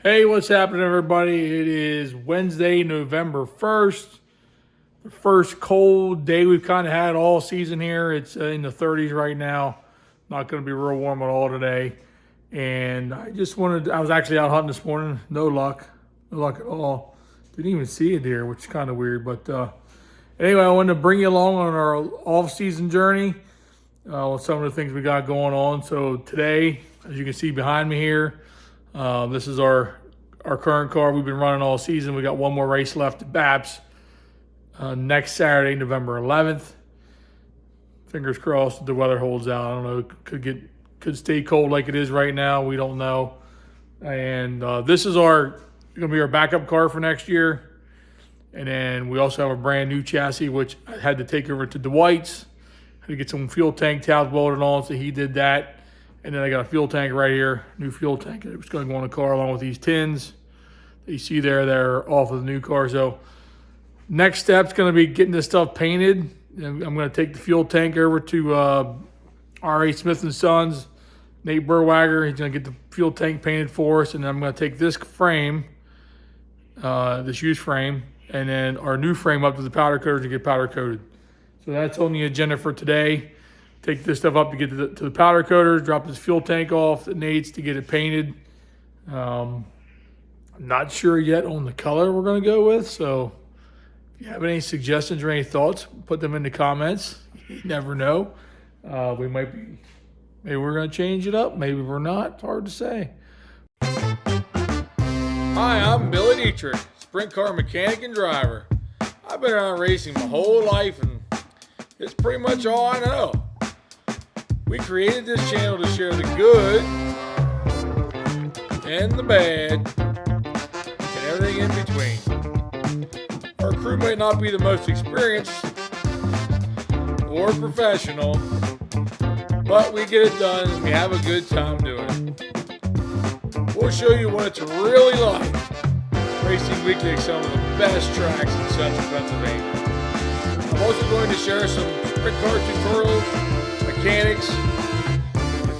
Hey, what's happening, everybody? It is Wednesday, November 1st. The first cold day we've kind of had all season here. It's in the 30s right now. Not going to be real warm at all today. And I was actually out hunting this morning. No luck. No luck at all. Didn't even see a deer, which is kind of weird. But anyway, I wanted to bring you along on our off-season journey with some of the things we got going on. So today, as you can see behind me here, this is our current car we've been running all season. We got one more race left at BAPS next Saturday, November 11th. Fingers crossed the weather holds out. I don't know. Could stay cold like it is right now. We don't know. And this is going to be our backup car for next year. And then we also have a brand new chassis, which I had to take over to Dwight's. Had to get some fuel tank tabs welded on, so he did that. And then I got a fuel tank right here, new fuel tank. It's going to go in the car along with these tins that you see there. They're off of the new car. So next step's going to be getting this stuff painted. And I'm going to take the fuel tank over to R.A. Smith & Sons, Nate Burwager. He's going to get the fuel tank painted for us. And then I'm going to take this frame, this used frame, and then our new frame up to the powder coaters to get powder coated. So that's on the agenda for today. Take this stuff up to get to the powder coaters, drop this fuel tank off at Nate's to get it painted. I'm not sure yet on the color we're going to go with. So if you have any suggestions or any thoughts, put them in the comments. You never know. Maybe we're going to change it up. Maybe we're not. It's hard to say. Hi, I'm Billy Dietrich, sprint car mechanic and driver. I've been around racing my whole life, and it's pretty much all I know. We created this channel to share the good and the bad and everything in between. Our crew might not be the most experienced or professional, but we get it done and we have a good time doing it. We'll show you what it's really like racing weekly at some of the best tracks in central Pennsylvania. I'm also going to share some sprint car tutorials, mechanics,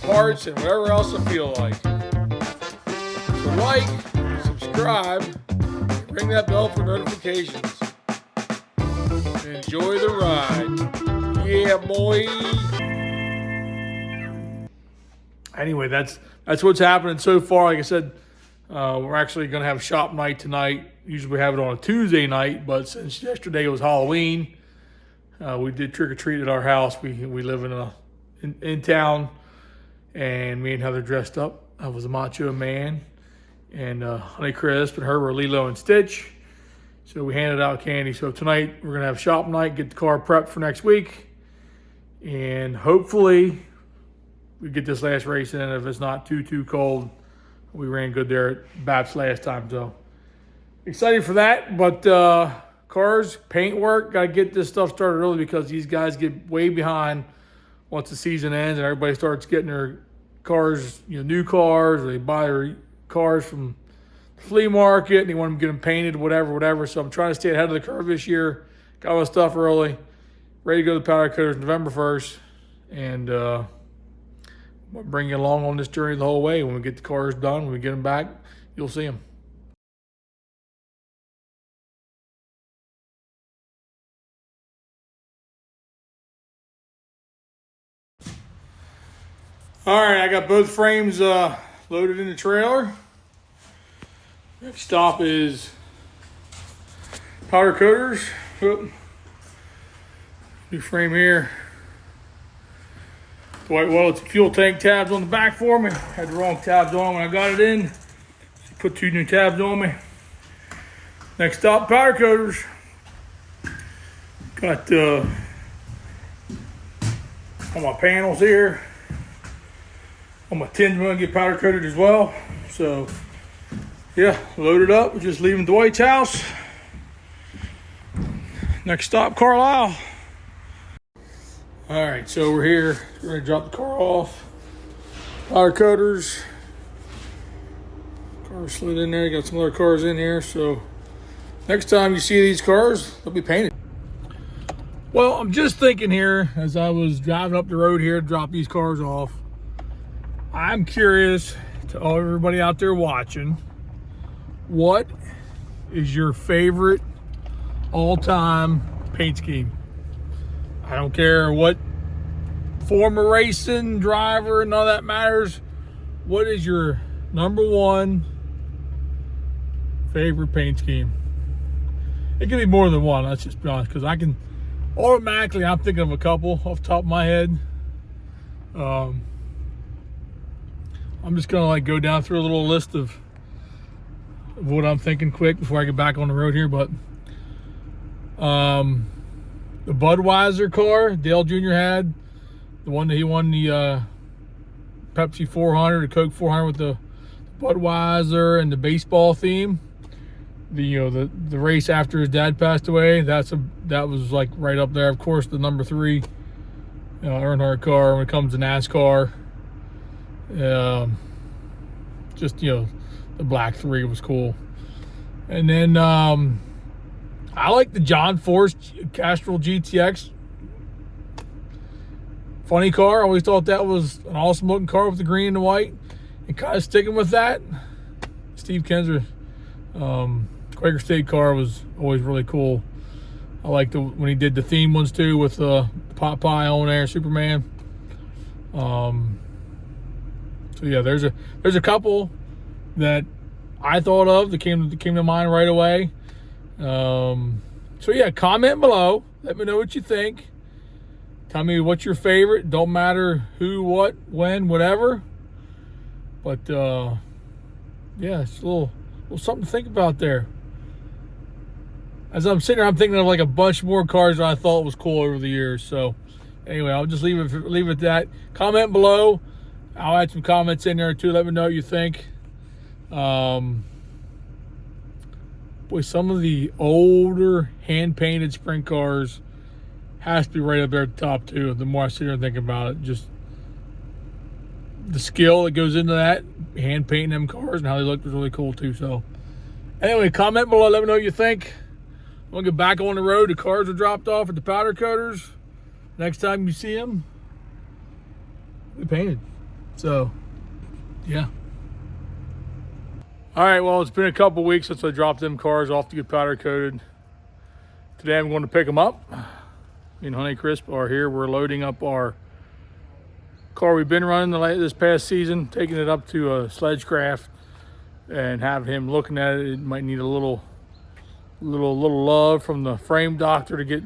parts, and whatever else I feel like. So like, subscribe, and ring that bell for notifications. And enjoy the ride. Yeah, boy. Anyway, that's what's happening so far. Like I said, we're actually going to have shop night tonight. Usually we have it on a Tuesday night, but since yesterday was Halloween, we did trick or treat at our house. We live in town, and me and Heather dressed up. I was a Macho Man, and Honey Crisp and her were Lilo and Stitch. So we handed out candy. So tonight we're gonna have shop night, get the car prepped for next week, and hopefully we get this last race in. If it's not too cold, we ran good there at BAPS last time. So excited for that, but cars, paint work, got to get this stuff started early because these guys get way behind once the season ends and everybody starts getting their cars, new cars, or they buy their cars from the flea market and they want to get them painted, whatever. So I'm trying to stay ahead of the curve this year. Got my stuff early, ready to go to the powder coaters November 1st, and we'll bring you along on this journey the whole way. When we get the cars done, when we get them back, you'll see them. All right, I got both frames loaded in the trailer. Next stop is powder coaters. Oop. New frame here. Well, it's fuel tank tabs on the back for me. Had the wrong tabs on when I got it in. So put two new tabs on me. Next stop, powder coaters. Got all my panels here. All my tins are going to get powder coated as well. So, yeah, loaded up. We're just leaving Dwight's house. Next stop, Carlisle. All right, so we're here. We're going to drop the car off. Powder coaters. Car slid in there. Got some other cars in here. So, next time you see these cars, they'll be painted. Well, I'm just thinking here as I was driving up the road here to drop these cars off. I'm curious to everybody out there watching, What is your favorite all-time paint scheme? I don't care what form of racing, driver, none of that matters. What is your number one favorite paint scheme? It can be more than one, let's just be honest, because I'm thinking of a couple off the top of my head. I'm just gonna like go down through a little list of what I'm thinking quick before I get back on the road here. But the Budweiser car Dale Jr. had, the one that he won the Pepsi 400, the Coke 400 with the Budweiser and the baseball theme. The race after his dad passed away, that was like right up there. Of course, the number 3 Earnhardt car when it comes to NASCAR. Just the black 3 was cool. And then I like the John Force Castrol GTX. Funny car. I always thought that was an awesome looking car with the green and the white. And kind of sticking with that, Steve Kinser Quaker State car was always really cool. I liked when he did the theme ones too with Popeye on there, Superman. So yeah, there's a couple that I thought of that came to mind right away. So yeah, comment below. Let me know what you think. Tell me what's your favorite. Don't matter who, what, when, whatever. But yeah, it's a little something to think about there. As I'm sitting here, I'm thinking of like a bunch more cars that I thought was cool over the years. So anyway, I'll just leave it at that. Comment below. I'll add some comments in there too. Let me know what you think. Boy, some of the older hand-painted sprint cars has to be right up there at the top too. The more I sit here and think about it, just the skill that goes into that, hand painting them cars and how they look was really cool too. So anyway, comment below. Let me know what you think. I'm gonna get back on the road. The cars are dropped off at the powder coaters. Next time you see them, we painted. So yeah. All right, well, it's been a couple weeks since I dropped them cars off to get powder coated. Today I'm going to pick them up. Me and Honeycrisp are here. We're loading up our car we've been running this past season, taking it up to a Sledgecraft and have him looking at it. It might need a little love from the frame doctor to get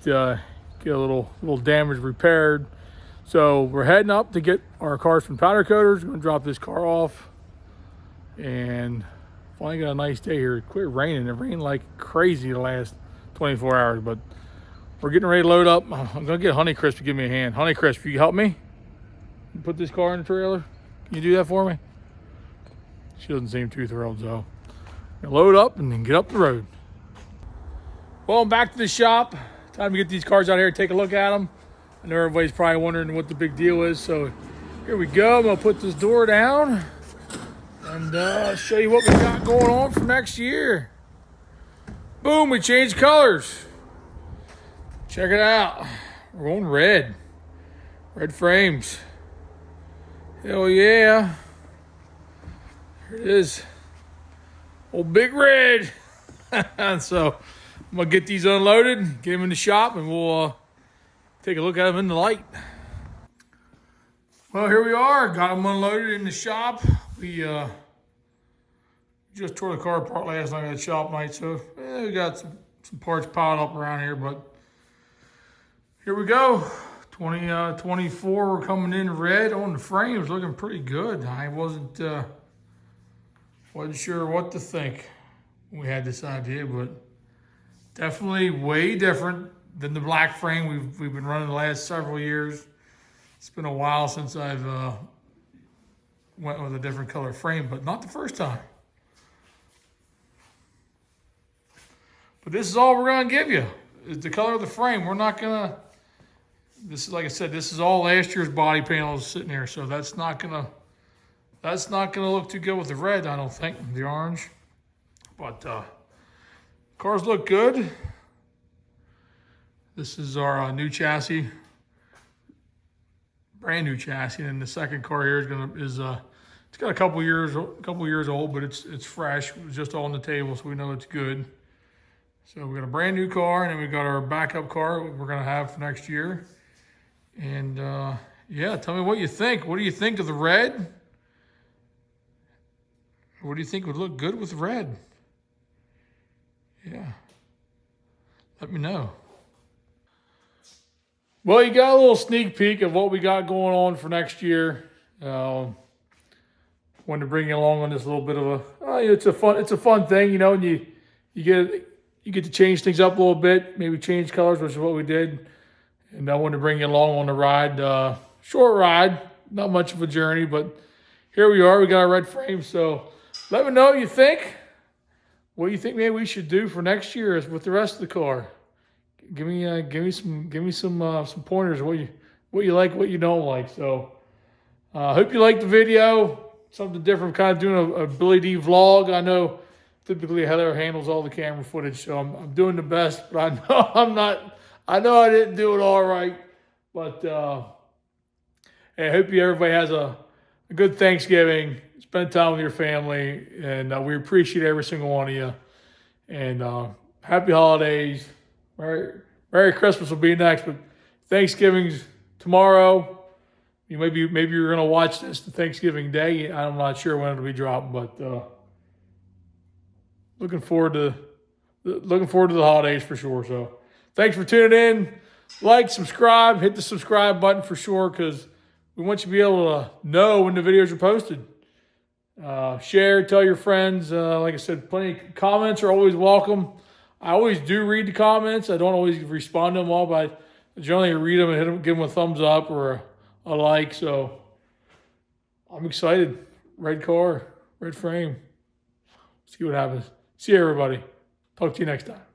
a little damage repaired. So we're heading up to get our cars from powder coaters. We're going to drop this car off. And finally got a nice day here. It quit raining. It rained like crazy the last 24 hours, but we're getting ready to load up. I'm gonna get Honeycrisp to give me a hand. Honeycrisp, you help me? Put this car in the trailer. Can you do that for me? She doesn't seem too thrilled, so load up and then get up the road. Well, I'm back to the shop. Time to get these cars out here, take a look at them. I know everybody's probably wondering what the big deal is, so here we go. I'm gonna put this door down and show you what we got going on for next year. Boom, we changed colors. Check it out. We're going red. Red frames. Hell yeah. Here it is. Old Big Red. So I'm going to get these unloaded, get them in the shop, and we'll take a look at them in the light. Well, here we are. Got them unloaded in the shop. We just tore the car apart last night at shop night, so we got some parts piled up around here, but here we go. 2024, we're coming in red on the frames, looking pretty good. I wasn't sure what to think when we had this idea, but definitely way different than the black frame we've been running the last several years. It's been a while since I've went with a different color frame, but not the first time. But this is all we're gonna give you, is the color of the frame. We're not gonna, this is, like I said, this is all last year's body panels sitting here, so that's not gonna look too good with the red, I don't think, the orange. But cars look good. This is our new chassis, brand new chassis, and the second car here is It's got a couple years old, but it's fresh. It was just on the table, so we know it's good. So we got a brand new car, and then we got our backup car we're gonna have for next year. And yeah, tell me what you think. What do you think of the red? What do you think would look good with red? Yeah, let me know. Well, you got a little sneak peek of what we got going on for next year. Wanted to bring you along on this little bit of it's a fun thing, and you get to change things up a little bit, maybe change colors, which is what we did. And I wanted to bring you along on the ride, short ride, not much of a journey, but here we are. We got our red frame, so let me know what you think. What do you think maybe we should do for next year is with the rest of the car? Give me some pointers. What you like, what you don't like. So I hope you liked the video. Something different, kind of doing a Billy D vlog. I know typically Heather handles all the camera footage, so I'm doing the best, but I know I'm not. I know I didn't do it all right, but hey, I hope everybody has a good Thanksgiving. Spend time with your family, and we appreciate every single one of you. And happy holidays. Merry Christmas will be next, but Thanksgiving's tomorrow. Maybe you're gonna watch this the Thanksgiving Day. I'm not sure when it'll be dropping, but looking forward to the holidays for sure. So thanks for tuning in. Like, subscribe, hit the subscribe button for sure, because we want you to be able to know when the videos are posted. Share, tell your friends. Like I said, plenty of comments are always welcome. I always do read the comments. I don't always respond to them all, but I generally read them and give them a thumbs up or a like. So I'm excited. Red car, red frame. See what happens. See you, everybody. Talk to you next time.